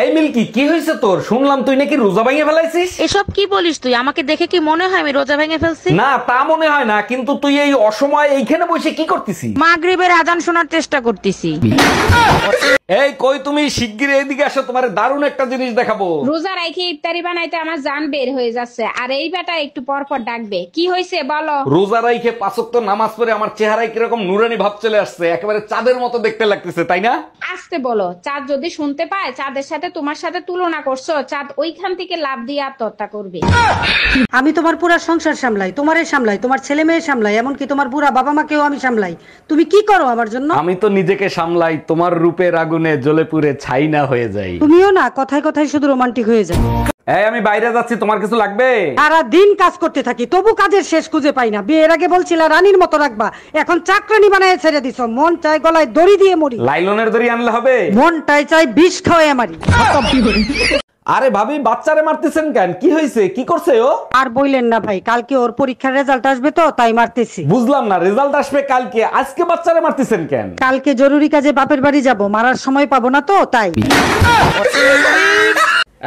এই মিল্কি, কি হয়েছে তোর? শুনলাম তুই নাকি রোজা ভাঙিয়ে ফেলাইছিস। এসব কি বলিস তুই? আমাকে দেখে কি মনে হয় আমি রোজা ভেঙে ফেলছি? না, তা মনে হয় না, কিন্তু তুই এই অসময়ে এইখানে বসে কি করতেছিস? মাগরিবের আজান শোনার চেষ্টা করতেছি। এই কই তুমি, শিগগিরই এদিকে আসো, তোমার দারুণ একটা জিনিস দেখাবো। রোজা রাইখে ইফতারি বানাইতে আমার জান বের হয়ে যাচ্ছে, আর এই বেটা একটু পর পর ডাকবে। কি হয়েছে বলো? রোজা রাইখে 5 ওয়াক্ত নামাজ পড়ে আমার চেহারায় কিরকম নুরানি ভাব চলে আসছে, একেবারে চাঁদের মতো দেখতে লাগতেছে, তাই না? আসতে বলো। চাঁদ যদি শুনতে পায় চাঁদের সাথে তোমার সাথে তুলনা করছো, চাঁদ ওইখান থেকে লাফ দিয়ে আত্মহত্যা করবে। আমি তোমার পুরা সংসার সামলাই, তোমারে সামলাই, তোমার ছেলে মেয়ে সামলাই, এমনকি তোমার বুড়া বাবা মাকেও আমি সামলাই। তুমি কি করো আমার জন্য? আমি তো নিজেকে সামলাই, তোমার রূপের আগুনে জ্বলে পুড়ে ছাই না হয়ে যাই। তুমিও না কথায় কথায় শুধু রোমান্টিক হয়ে যাও। এই আমি বাইরে যাচ্ছি, তোমার কিছু লাগবে? সারা দিন কাজ করতে থাকি, তবু কাজের শেষ খুঁজে পাই না। বিয়ের আগে বলছিলা রানীর মতো রাখবা, এখন চাকরানি বানায় ছেড়ে দিছো। মন চাই গলায় দড়ি দিয়ে মরি, লাইলনের দড়ি আনলে হবে? মনটাই চাই বিষ খাওয়াই মারি। আরে ভাবি, বাচ্চারে মারতেছেন কেন? কি হয়েছে? কি করছে ও? আর বললেন না ভাই, কালকে ওর পরীক্ষার রেজাল্ট আসবে তো তাই মারতেছি। বুঝলাম না, রেজাল্ট আসবে কালকে, আজকে বাচ্চারে মারতেছেন কেন? কালকে জরুরি কাজে বাপের বাড়ি যাব, মারার সময় পাবো না তো তাই।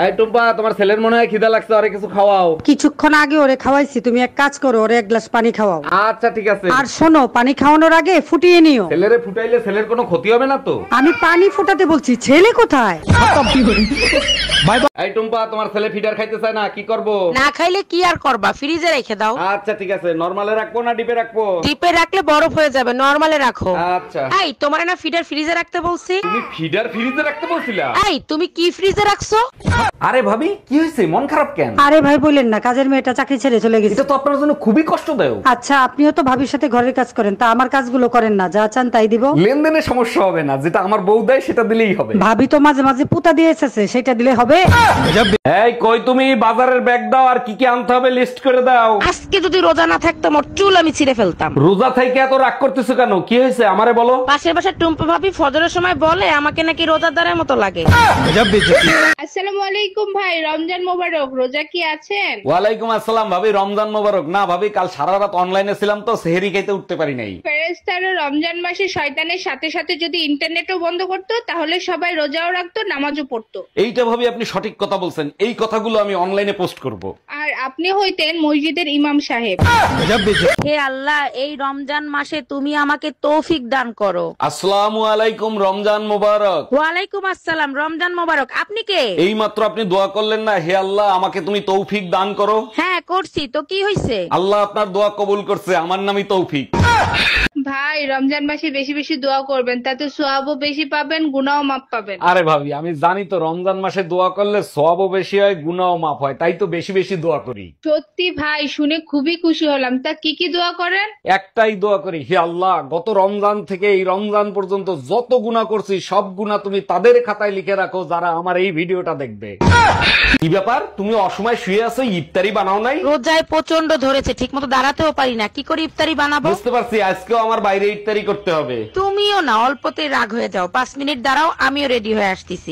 এই টুম্পা, তোমার ছেলের মনে হয় খিদা লাগছে, আরে কিছু খাওয়াও। কিছুক্ষণ আগে ওরে খাওয়াইছি, তুমি এক কাজ করো, ওরে 1 গ্লাস পানি খাওয়াও। আচ্ছা ঠিক আছে। আর শোনো, পানি খাওয়ানোর আগে ফুটিয়ে নিও। ছেলেরে ফুটাইলে ছেলের কোনো ক্ষতি হবে না তো? আমি পানি ফুটাতে বলছি, ছেলে কোথায়? Bye bye. এই টুম্পা, তোমার ছেলে ফিডার খাইতে চায় না, কি করব? না খাইলে কি আর করবা, ফ্রিজে রেখে দাও। আচ্ছা ঠিক আছে, নরমালে রাখবো না ডিপে রাখবো? ডিপে রাখলে বরফ হয়ে যাবে, নরমালে রাখো। আচ্ছা। এই তোমার না ফিডার ফ্রিজে রাখতে বলছি? তুমি ফিডার ফ্রিজে রাখতে বলছিলা? এই তুমি কি ফ্রিজে রাখছো? আরে ভাবি, কি হয়েছে? মন খারাপ কেন? আরে ভাই বললেন না, কাজের মেয়েটা চাকরি ছেড়ে চলে গেছে। এটা তো আপনার জন্য খুবই কষ্টদায়ক। আচ্ছা, আপনিও তো ভাবির সাথে ঘরের কাজ করেন, তা আমার কাজগুলো করেন না, যা চান তাই দিব। লেনদেনে সমস্যা হবে না, যেটা আমার বউ দেয় সেটা দিলেই হবে। ভাবি তো মাঝে মাঝে পুতা দিয়ে এসেছে, সেটা দিলে হবে। এই কই তুমি, বাজারের ব্যাগ দাও, আর কি কি আনতে হবে লিস্ট করে দাও। আজকে যদি রোজা না থাকতাম ওর চুল আমি ছিঁড়ে ফেলতাম। রোজা থেকে এত রাগ করতেছো কেন? কি হয়েছে আমারে বলো। পাশের বাসার টুম্পা ভাবি ফজরের সময় বলে আমাকে নাকি রোজাদারের মতো লাগে। আসসালামু আলাইকুম ভাই, রমজান মোবারক। রোজা কি আছেন? ওয়ালাইকুম আসসালাম ভাবি, রমজান মোবারক। না ভাবি, কাল সারা রাত অনলাইনে ছিলাম তো সেহরি খাইতে উঠতে পারি নাই। ফেরেশতারা রমজান মাসে শয়তানের সাথে সাথে যদি ইন্টারনেটও বন্ধ করতো তাহলে সবাই রোজাও রাখতো, নামাজও পড়তো। এইটা ভাবি আপনি সঠিক কথা বলছেন, এই কথাগুলো আমি অনলাইনে পোস্ট করব। আর আপনি হইতেন মসজিদের ইমাম সাহেব। হে আল্লাহ, এই রমজান মাসে তুমি আমাকে তৌফিক দান করো। আসসালামু আলাইকুম, রমজান মোবারক। ওয়ালাইকুম আসসালাম, রমজান মোবারক। আপনি কে? এই মাত্র আপনি দোয়া করলেন না, হে আল্লাহ আমাকে তুমি তৌফিক দান করো। হ্যাঁ করছি তো, কি হয়েছে? আল্লাহ আপনার দোয়া কবুল করছে, আমার নামই তৌফিক। ভাই, রমজান মাসে বেশি বেশি দোয়া করবেন, তাতে সওয়াবও বেশি পাবেন, গুনাহও মাফ পাবেন। আরে ভাবি, আমি জানি তো রমজান মাসে দোয়া করলে সওয়াবও বেশি হয়, গুনাহও মাফ হয়, তাই তো বেশি বেশি দোয়া করি। সত্যি ভাই, শুনে খুবই খুশি হলাম। তা কি কি দোয়া করেন? একটাই দোয়া করি, হে আল্লাহ গত রমজান থেকে এই রমজান পর্যন্ত যত গুনাহ করছি সব গুনাহ তুমি তাদের খাতায় লিখে রাখো যারা আমার এই ভিডিওটা দেখবে। কি ব্যাপার, তুমি অসময় শুয়ে আছো, ইফতারি বানাও নাই? রোজায় প্রচন্ড ধরেছে, ঠিক মতো দাঁড়াতেও পারি না, কি করে ইফতারি বানাবো? বুঝতে পারছি, আজকেও আমার বাইরে ইফতারি করতে হবে। তুমিও না অল্পতে রাগ হয়ে যাও, 5 মিনিট দাঁড়াও, আমিও রেডি হয়ে আসতেছি।